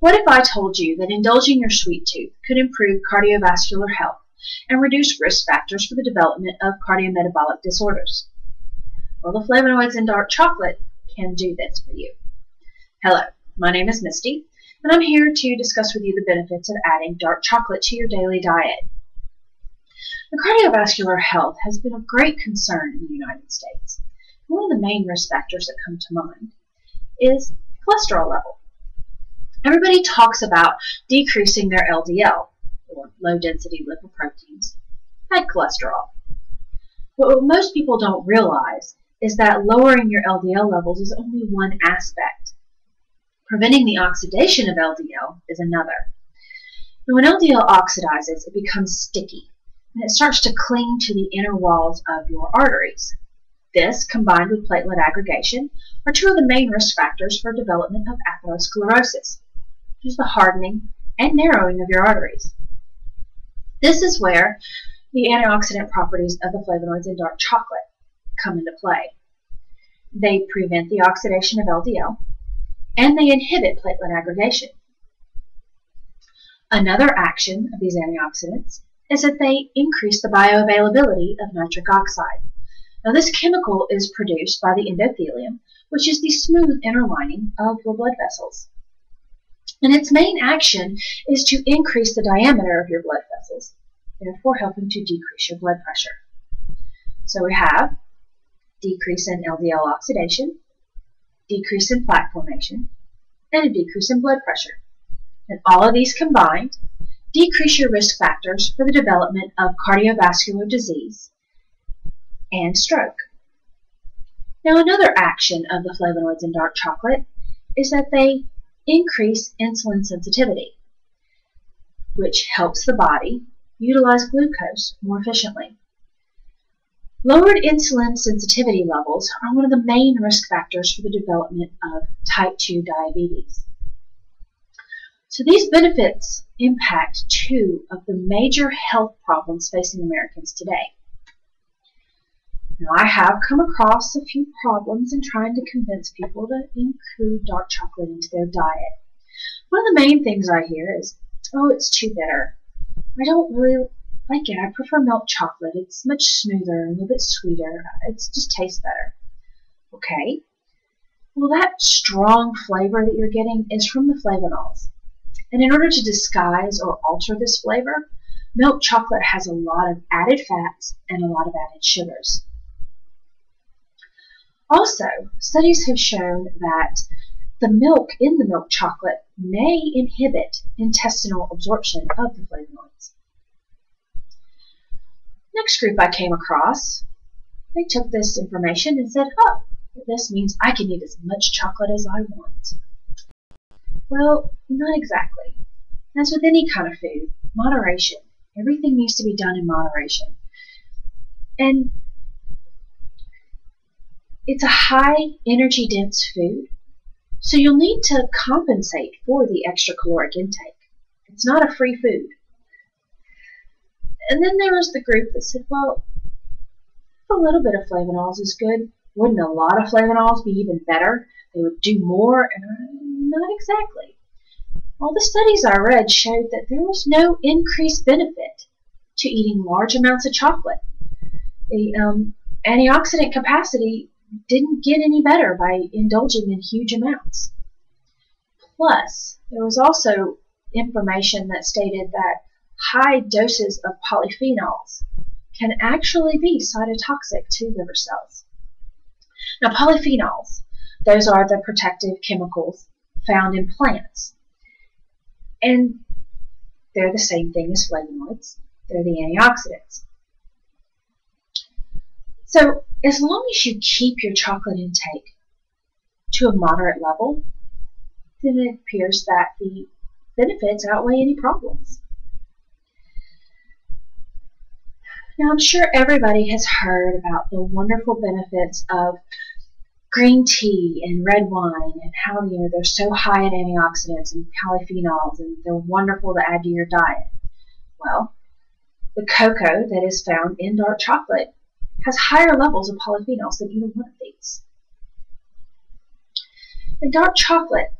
What if I told you that indulging your sweet tooth could improve cardiovascular health and reduce risk factors for the development of cardiometabolic disorders? Well, the flavonoids in dark chocolate can do this for you. Hello, my name is Misty, and I'm here to discuss with you the benefits of adding dark chocolate to your daily diet. The cardiovascular health has been of great concern in the United States. One of the main risk factors that come to mind is cholesterol level. Everybody talks about decreasing their LDL, or low-density lipoproteins, bad cholesterol. But what most people don't realize is that lowering your LDL levels is only one aspect. Preventing the oxidation of LDL is another. Now, when LDL oxidizes, it becomes sticky, and it starts to cling to the inner walls of your arteries. This, combined with platelet aggregation, are two of the main risk factors for development of atherosclerosis, which is the hardening and narrowing of your arteries. This is where the antioxidant properties of the flavonoids in dark chocolate come into play. They prevent the oxidation of LDL, and they inhibit platelet aggregation. Another action of these antioxidants is that they increase the bioavailability of nitric oxide. Now, this chemical is produced by the endothelium, which is the smooth inner lining of your blood vessels. And its main action is to increase the diameter of your blood vessels, therefore helping to decrease your blood pressure. So we have decrease in LDL oxidation, decrease in plaque formation, and a decrease in blood pressure. And all of these combined decrease your risk factors for the development of cardiovascular disease and stroke. Now, another action of the flavonoids in dark chocolate is that they increase insulin sensitivity, which helps the body utilize glucose more efficiently. Lowered insulin sensitivity levels are one of the main risk factors for the development of type 2 diabetes. So these benefits impact two of the major health problems facing Americans today. Now, I have come across a few problems in trying to convince people to include dark chocolate into their diet. One of the main things I hear is, oh, it's too bitter. I don't really like it. I prefer milk chocolate. It's much smoother, a little bit sweeter. It just tastes better. Okay. Well, that strong flavor that you're getting is from the flavonols. And in order to disguise or alter this flavor, milk chocolate has a lot of added fats and a lot of added sugars. Also, studies have shown that the milk in the milk chocolate may inhibit intestinal absorption of the flavonoids. Next group I came across, they took this information and said, oh, this means I can eat as much chocolate as I want. Well, not exactly. As with any kind of food, moderation. Everything needs to be done in moderation. And it's a high energy dense food, so you'll need to compensate for the extra caloric intake. It's not a free food. And then there was the group that said, well, if a little bit of flavonols is good, wouldn't a lot of flavonols be even better? They would do more, and not exactly. All the studies I read showed that there was no increased benefit to eating large amounts of chocolate. The antioxidant capacity didn't get any better by indulging in huge amounts. Plus, there was also information that stated that high doses of polyphenols can actually be cytotoxic to liver cells. Now, polyphenols, those are the protective chemicals found in plants. And they're the same thing as flavonoids. They're the antioxidants. So, as long as you keep your chocolate intake to a moderate level, then it appears that the benefits outweigh any problems. Now, I'm sure everybody has heard about the wonderful benefits of green tea and red wine and how, they're so high in antioxidants and polyphenols and they're wonderful to add to your diet. Well, the cocoa that is found in dark chocolate has higher levels of polyphenols than either one of these. And dark chocolate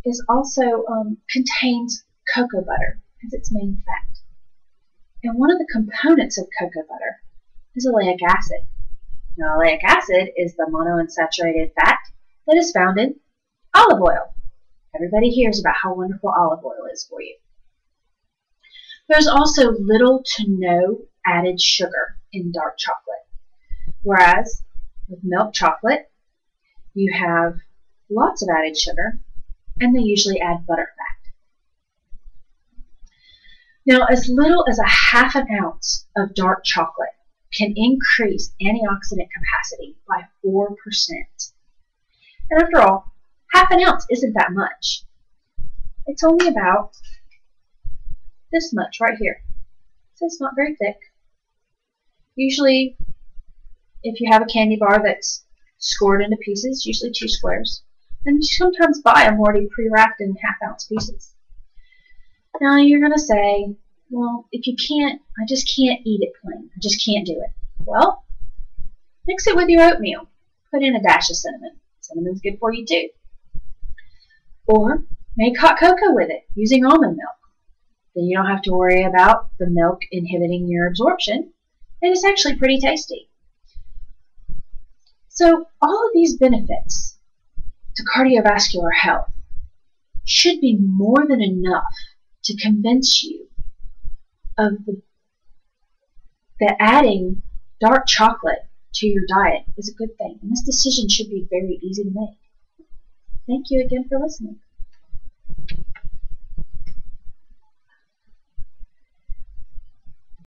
is also contains cocoa butter as its main fat. And one of the components of cocoa butter is oleic acid. Now, oleic acid is the monounsaturated fat that is found in olive oil. Everybody hears about how wonderful olive oil is for you. There's also little to no added sugar in dark chocolate, whereas with milk chocolate, you have lots of added sugar, and they usually add butter fat. Now, as little as a half an ounce of dark chocolate can increase antioxidant capacity by 4%. And after all, half an ounce isn't that much. It's only about this much right here. So it's not very thick. Usually, if you have a candy bar that's scored into pieces, usually 2 squares, and you sometimes buy them already pre-wrapped in half-ounce pieces. Now you're going to say, well, if you can't, I just can't eat it plain. I just can't do it. Well, mix it with your oatmeal. Put in a dash of cinnamon. Cinnamon's good for you too. Or make hot cocoa with it using almond milk. Then you don't have to worry about the milk inhibiting your absorption, and it's actually pretty tasty. So all of these benefits to cardiovascular health should be more than enough to convince you of that adding dark chocolate to your diet is a good thing. And this decision should be very easy to make. Thank you again for listening.